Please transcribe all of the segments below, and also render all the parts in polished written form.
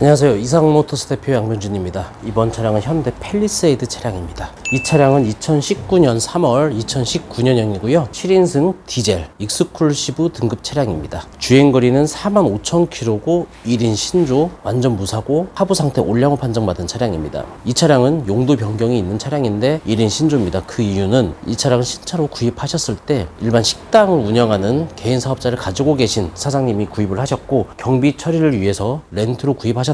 안녕하세요. 이상모터스 대표 양명준입니다. 이번 차량은 현대 팰리세이드 차량입니다. 이 차량은 2019년 3월 2019년형이고요. 7인승 디젤 익스클루시브 등급 차량입니다. 주행거리는 45,000km고 1인 신조, 완전 무사고 하부 상태 올량후 판정받은 차량입니다. 이 차량은 용도 변경이 있는 차량인데 1인 신조입니다. 그 이유는 이 차량을 신차로 구입하셨을 때 일반 식당을 운영하는 개인 사업자를 가지고 계신 사장님이 구입을 하셨고 경비 처리를 위해서 렌트로 구입하셨다가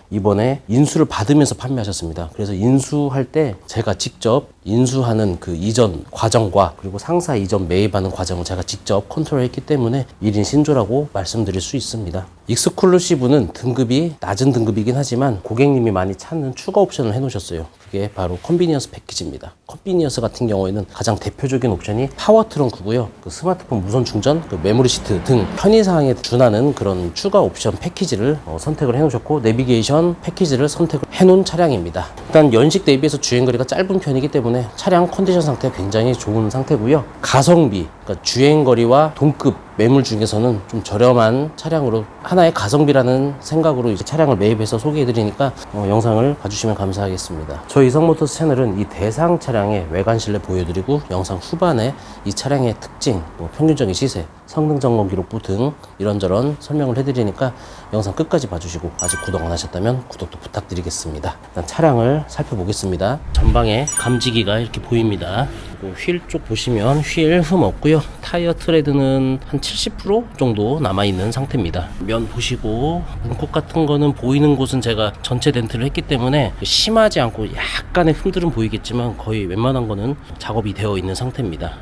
이번에 인수를 받으면서 판매하셨습니다. 그래서 인수할 때 제가 직접 인수하는 그 이전 과정과 그리고 상사 이전 매입하는 과정을 제가 직접 컨트롤했기 때문에 1인 신조라고 말씀드릴 수 있습니다. 익스클루시브는 등급이 낮은 등급이긴 하지만 고객님이 많이 찾는 추가 옵션을 해놓으셨어요. 그게 바로 컨비니언스 패키지입니다. 컨비니언스 같은 경우에는 가장 대표적인 옵션이 파워 트렁크고요. 그 스마트폰 무선 충전, 그 메모리 시트 등 편의사항에 준하는 그런 추가 옵션 패키지를 선택을 해놓으셨고 내비게이션 패키지를 선택을 해놓은 차량입니다. 일단 연식 대비해서 주행거리가 짧은 편이기 때문에 차량 컨디션 상태가 굉장히 좋은 상태고요. 가성비, 그러니까 주행거리와 동급 매물 중에서는 좀 저렴한 차량으로 하나의 가성비라는 생각으로 이제 차량을 매입해서 소개해드리니까 영상을 봐주시면 감사하겠습니다. 저희 이상모터스 채널은 이 대상 차량의 외관 실내 보여드리고 영상 후반에 이 차량의 특징, 평균적인 시세, 성능 점검 기록부 등 이런저런 설명을 해드리니까 영상 끝까지 봐주시고 아직 구독 안 하셨다면 구독도 부탁드리겠습니다. 일단 차량을 살펴보겠습니다. 전방에 감지기가 이렇게 보입니다. 휠 쪽 보시면 휠 흠 없고요. 타이어 트레드는 한 70% 정도 남아있는 상태입니다. 면 보시고 문콕 같은 거는 보이는 곳은 제가 전체 덴트를 했기 때문에 심하지 않고 약간의 흠들은 보이겠지만 거의 웬만한 거는 작업이 되어 있는 상태입니다.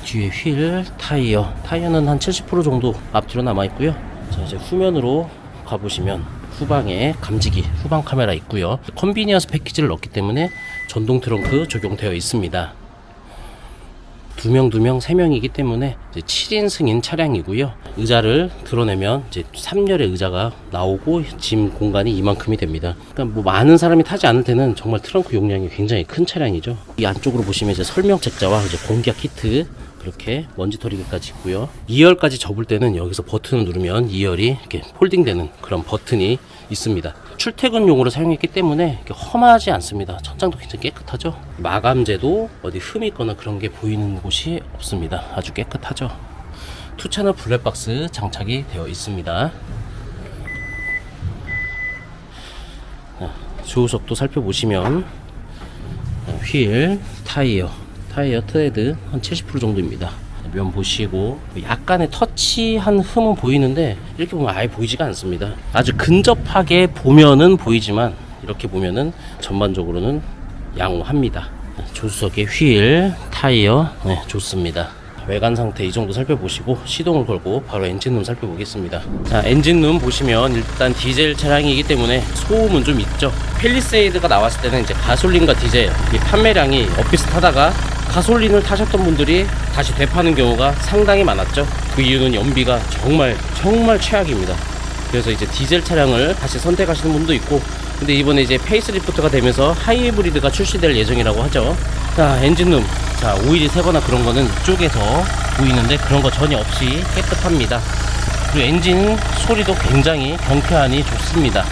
뒤에 휠, 타이어는 한 70% 정도 앞뒤로 남아있고요. 자, 이제 후면으로 가보시면 후방에 감지기, 후방 카메라 있고요. 컨비니언스 패키지를 넣었기 때문에 전동 트렁크 적용되어 있습니다. 2명, 3명이기 때문에 이제 7인승인 차량이고요. 의자를 드러내면 이제 3열의 의자가 나오고 짐 공간이 이만큼이 됩니다. 그러니까 뭐 많은 사람이 타지 않을 때는 정말 트렁크 용량이 굉장히 큰 차량이죠. 이 안쪽으로 보시면 이제 설명 책자와 이제 공기압 키트 그렇게 먼지 털이기까지 있고요. 2열까지 접을 때는 여기서 버튼을 누르면 2열이 이렇게 폴딩되는 그런 버튼이 있습니다. 출퇴근용으로 사용했기 때문에 이렇게 험하지 않습니다. 천장도 굉장히 깨끗하죠. 마감재도 어디 흠이 있거나 그런 게 보이는 곳이 없습니다. 아주 깨끗하죠. 2채널 블랙박스 장착이 되어 있습니다. 조우석도 살펴보시면 휠, 타이어 트레드 한 70% 정도입니다. 면 보시고 약간의 터치한 흠은 보이는데 이렇게 보면 아예 보이지가 않습니다. 아주 근접하게 보면은 보이지만 이렇게 보면은 전반적으로는 양호합니다. 조수석의 휠, 타이어 좋습니다. 외관 상태 이 정도 살펴보시고 시동을 걸고 바로 엔진룸 살펴보겠습니다. 자, 엔진룸 보시면 일단 디젤 차량이기 때문에 소음은 좀 있죠. 팰리세이드가 나왔을 때는 이제 가솔린과 디젤 이 판매량이 엇비슷하다가 가솔린을 타셨던 분들이 다시 되파는 경우가 상당히 많았죠. 그 이유는 연비가 정말 최악입니다. 그래서 이제 디젤 차량을 다시 선택하시는 분도 있고, 근데 이번에 이제 페이스리프트가 되면서 하이브리드가 출시될 예정이라고 하죠. 자, 엔진룸. 자, 오일이 새거나 그런 거는 이쪽에서 보이는데 그런 거 전혀 없이 깨끗합니다. 그리고 엔진 소리도 굉장히 경쾌하니 좋습니다.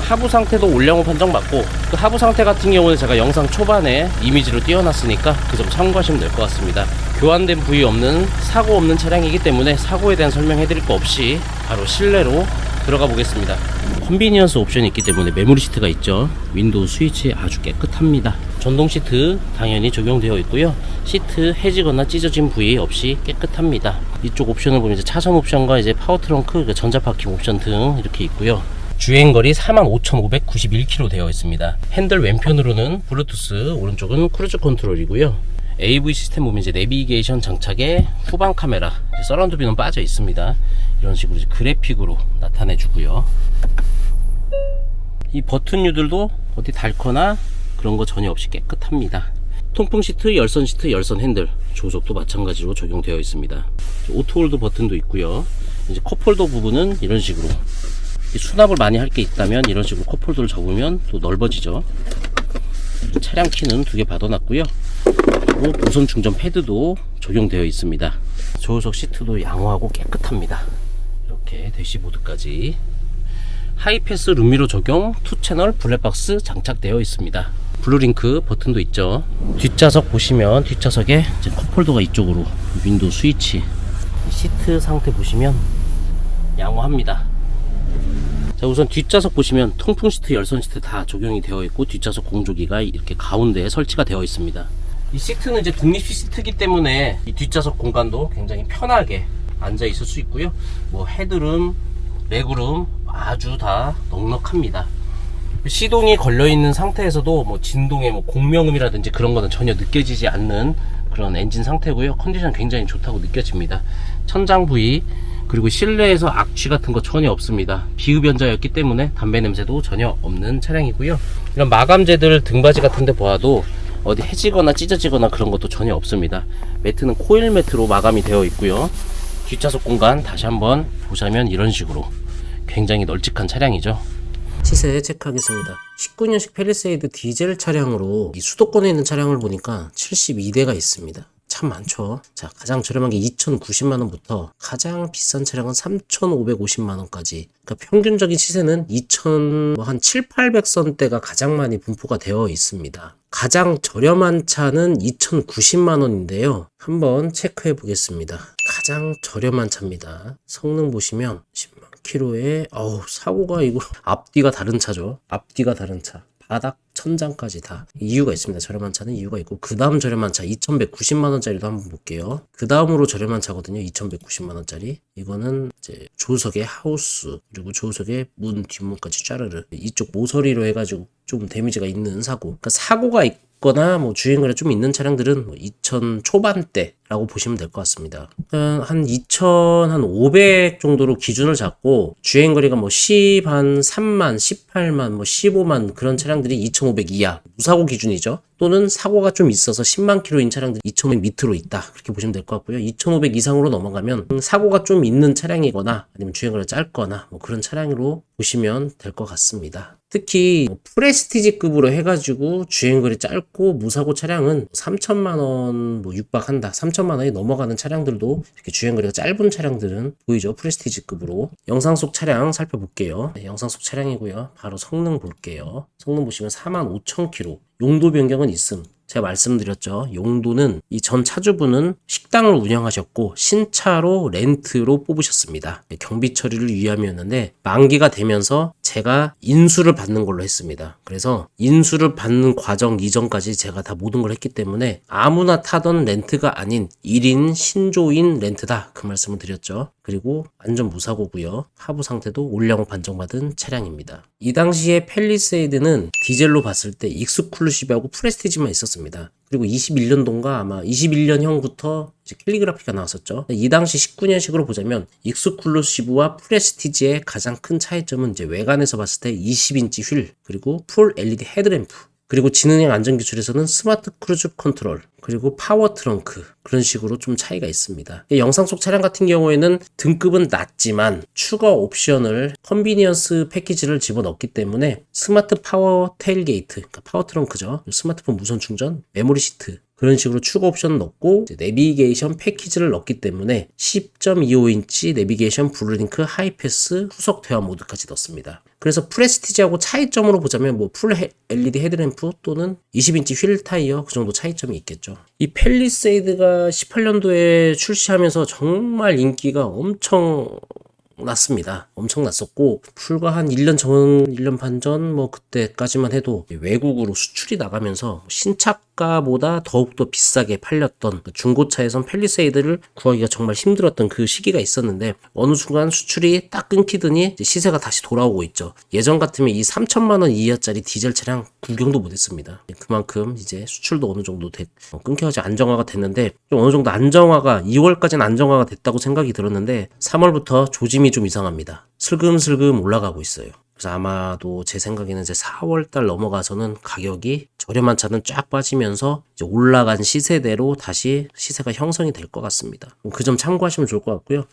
하부 상태도 올량후 판정받고, 그 하부 상태 같은 경우는 제가 영상 초반에 이미지로 띄워놨으니까 그 점 참고하시면 될 것 같습니다. 교환된 부위 없는, 사고 없는 차량이기 때문에 사고에 대한 설명해드릴 거 없이 바로 실내로 들어가 보겠습니다. 컨비니언스 옵션이 있기 때문에 메모리 시트가 있죠. 윈도우 스위치 아주 깨끗합니다. 전동 시트 당연히 적용되어 있고요. 시트 해지거나 찢어진 부위 없이 깨끗합니다. 이쪽 옵션을 보면 이제 차선 옵션과 이제 파워 트렁크, 전자 파킹 옵션 등 이렇게 있고요. 주행거리 45,591km 되어 있습니다. 핸들 왼편으로는 블루투스, 오른쪽은 크루즈 컨트롤이고요. AV 시스템 보면 이제 내비게이션 장착에 후방 카메라, 서라운드 뷰는 빠져 있습니다. 이런 식으로 이제 그래픽으로 나타내 주고요. 이 버튼류들도 어디 닳거나 그런 거 전혀 없이 깨끗합니다. 통풍 시트, 열선 시트, 열선 핸들, 조석도 마찬가지로 적용되어 있습니다. 오토홀드 버튼도 있고요. 이제 컵홀더 부분은 이런 식으로 수납을 많이 할 게 있다면 이런 식으로 컵홀더를 접으면 또 넓어지죠. 차량 키는 2개 받아놨고요. 그리고 무선 충전 패드도 적용되어 있습니다. 조수석 시트도 양호하고 깨끗합니다. 이렇게 대시보드까지 하이패스 룸미러 적용 2채널 블랙박스 장착되어 있습니다. 블루링크 버튼도 있죠. 뒷좌석 보시면 뒷좌석에 이제 컵홀더가 이쪽으로, 윈도우 스위치, 시트 상태 보시면 양호합니다. 자, 우선 뒷좌석 보시면 통풍 시트, 열선 시트 다 적용이 되어 있고, 뒷좌석 공조기가 이렇게 가운데에 설치가 되어 있습니다. 이 시트는 이제 독립 시트이기 때문에 이 뒷좌석 공간도 굉장히 편하게 앉아 있을 수 있고요. 뭐 헤드룸, 레그룸 아주 다 넉넉합니다. 시동이 걸려 있는 상태에서도 뭐 진동의 뭐 공명음이라든지 그런 거는 전혀 느껴지지 않는 그런 엔진 상태고요. 컨디션 굉장히 좋다고 느껴집니다. 천장 부위, 그리고 실내에서 악취 같은 거 전혀 없습니다. 비흡연자였기 때문에 담배 냄새도 전혀 없는 차량이고요. 이런 마감재들 등받이 같은 데 보아도 어디 해지거나 찢어지거나 그런 것도 전혀 없습니다. 매트는 코일 매트로 마감이 되어 있고요. 뒷좌석 공간 다시 한번 보자면 이런 식으로 굉장히 널찍한 차량이죠. 시세 체크하겠습니다. 19년식 팰리세이드 디젤 차량으로 이 수도권에 있는 차량을 보니까 72대가 있습니다. 참 많죠. 자, 가장 저렴한 게 2,090만원부터 가장 비싼 차량은 3,550만원까지. 그러니까 평균적인 시세는 2,700~800선대가 가장 많이 분포가 되어 있습니다. 가장 저렴한 차는 2,090만원인데요. 한번 체크해 보겠습니다. 가장 저렴한 차입니다. 성능 보시면 10만 킬로에 사고가 이거 앞뒤가 다른 차죠. 앞뒤가 다른 차. 바닥 천장까지 다 이유가 있습니다. 저렴한 차는 이유가 있고, 그 다음 저렴한 차 2,190만원짜리도 한번 볼게요. 그 다음으로 저렴한 차거든요. 2,190만원짜리. 이거는 이제 조석의 하우스, 그리고 조석의 문 뒷문까지 짜르르, 이쪽 모서리로 해가지고 좀 데미지가 있는 사고. 그러니까 사고가 있거나 뭐 주행거리 좀 있는 차량들은 2,000 초반대라고 보시면 될 것 같습니다. 한 2,500 정도로 기준을 잡고, 주행거리가 뭐 3만, 18만, 뭐 15만 그런 차량들이 2,500 이하, 무사고 기준이죠. 또는 사고가 좀 있어서 10만 킬로인 차량들이 2,500 밑으로 있다, 그렇게 보시면 될 것 같고요. 2,500 이상으로 넘어가면 사고가 좀 있는 차량이거나 아니면 주행거리가 짧거나 뭐 그런 차량으로 보시면 될 것 같습니다. 특히 프레스티지급으로 해가지고 주행거리 짧고 무사고 차량은 3천만원 뭐 육박한다, 3천만원이 넘어가는 차량들도 이렇게 주행거리가 짧은 차량들은 보이죠. 프레스티지급으로. 영상 속 차량 살펴볼게요. 네, 영상 속 차량이고요. 바로 성능 볼게요. 성능 보시면 45,000km. 용도 변경은 있음. 제가 말씀드렸죠. 용도는 이 전 차주분은 식당을 운영하셨고 신차로 렌트로 뽑으셨습니다. 경비 처리를 위함이었는데 만기가 되면서 제가 인수를 받는 걸로 했습니다. 그래서 인수를 받는 과정 이전까지 제가 다 모든 걸 했기 때문에 아무나 타던 렌트가 아닌 1인 신조인 렌트다, 그 말씀을 드렸죠. 그리고 완전 무사고고요. 하부 상태도 올량 판정받은 차량입니다. 이 당시에 팰리세이드는 디젤로 봤을 때 익스클루시브하고 프레스티지만 있었습니다. 그리고 21년도인가 아마 21년형부터 이제 캘리그라피가 나왔었죠. 이 당시 19년식으로 보자면 익스클루시브와 프레스티지의 가장 큰 차이점은 이제 외관에서 봤을 때 20인치 휠, 그리고 풀 LED 헤드램프, 그리고 지능형 안전기술에서는 스마트 크루즈 컨트롤, 그리고 파워 트렁크, 그런 식으로 좀 차이가 있습니다. 영상 속 차량 같은 경우에는 등급은 낮지만 추가 옵션을 컨비니언스 패키지를 집어넣기 때문에 스마트 파워 테일게이트, 그러니까 파워 트렁크죠. 스마트폰 무선 충전, 메모리 시트, 그런 식으로 추가 옵션을 넣고 내비게이션 패키지를 넣기 때문에 10.25인치 내비게이션 블루링크 하이패스 후석 대화 모드까지 넣습니다. 그래서 프레스티지하고 차이점으로 보자면 뭐 풀 LED 헤드램프 또는 20인치 휠 타이어, 그 정도 차이점이 있겠죠. 이 팰리세이드가 18년도에 출시하면서 정말 인기가 엄청 났습니다. 엄청 났었고, 불과 한 1년 반 전 뭐 그때까지만 해도 외국으로 수출이 나가면서 신차가보다 더욱더 비싸게 팔렸던, 중고차에선 팰리세이드를 구하기가 정말 힘들었던 그 시기가 있었는데, 어느 순간 수출이 딱 끊기더니 이제 시세가 다시 돌아오고 있죠. 예전 같으면 이 3천만원 이하짜리 디젤 차량 구경도 못했습니다. 그만큼 이제 수출도 어느 정도 끊겨서 안정화가 됐는데, 좀 어느 정도 안정화가 2월까지는 안정화가 됐다고 생각이 들었는데 3월부터 조짐이 좀 이상합니다. 슬금슬금 올라가고 있어요. 그래서 아마도 제 생각에는 이제 4월달 넘어가서는 가격이 저렴한 차는 쫙 빠지면서 이제 올라간 시세대로 다시 시세가 형성이 될 것 같습니다. 그 점 참고하시면 좋을 것 같고요.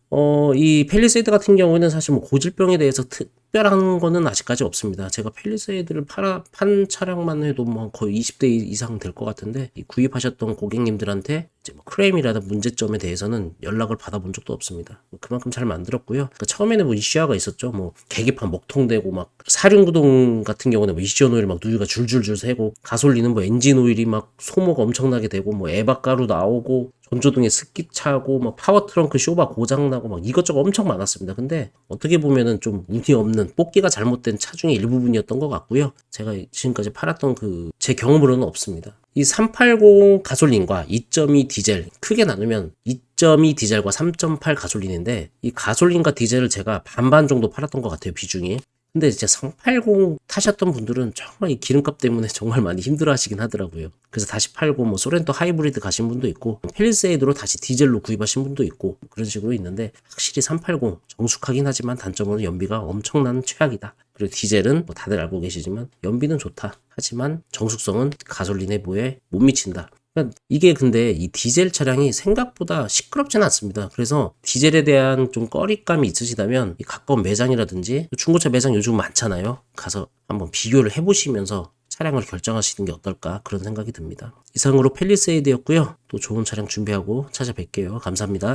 이 팰리세이드 같은 경우에는 사실 뭐 고질병에 대해서 특별한 거는 아직까지 없습니다. 제가 팰리세이드를 판 차량만 해도 뭐 거의 20대 이상 될 것 같은데, 이 구입하셨던 고객님들한테 이제 뭐 크레임이라든 문제점에 대해서는 연락을 받아본 적도 없습니다. 그만큼 잘 만들었고요. 그러니까 처음에는 뭐 이슈화가 있었죠. 뭐 계기판 먹통되고 막 사륜구동 같은 경우는 뭐 이시전 오일 막 누유가 줄줄줄 새고, 가솔린은 뭐 엔진 오일이 막 소모가 엄청나게 되고, 뭐 에바가루 나오고, 전조등에 습기 차고, 막 파워 트렁크 쇼바 고장 나고, 막 이것저것 엄청 많았습니다. 근데 어떻게 보면은 좀 운이 없는, 뽑기가 잘못된 차 중에 일부분이었던 것 같고요. 제가 지금까지 팔았던 제 경험으로는 없습니다. 이 380 가솔린과 2.2 디젤 크게 나누면 2.2 디젤과 3.8 가솔린인데, 이 가솔린과 디젤을 제가 반반 정도 팔았던 것 같아요, 비중이. 근데 진짜 380 타셨던 분들은 정말 이 기름값 때문에 정말 많이 힘들어 하시긴 하더라고요. 그래서 다시 팔고, 뭐 소렌토 하이브리드 가신 분도 있고, 팰리세이드로 다시 디젤로 구입하신 분도 있고, 그런 식으로 있는데, 확실히 380 정숙하긴 하지만 단점으로 연비가 엄청난 최악이다. 그리고 디젤은 뭐 다들 알고 계시지만 연비는 좋다. 하지만 정숙성은 가솔린에 비해 못 미친다. 그러니까 이게 근데 이 디젤 차량이 생각보다 시끄럽지는 않습니다. 그래서 디젤에 대한 좀 꺼리감이 있으시다면 이 가까운 매장이라든지 중고차 매장 요즘 많잖아요. 가서 한번 비교를 해보시면서 차량을 결정하시는 게 어떨까, 그런 생각이 듭니다. 이상으로 팰리세이드였고요. 또 좋은 차량 준비하고 찾아뵐게요. 감사합니다.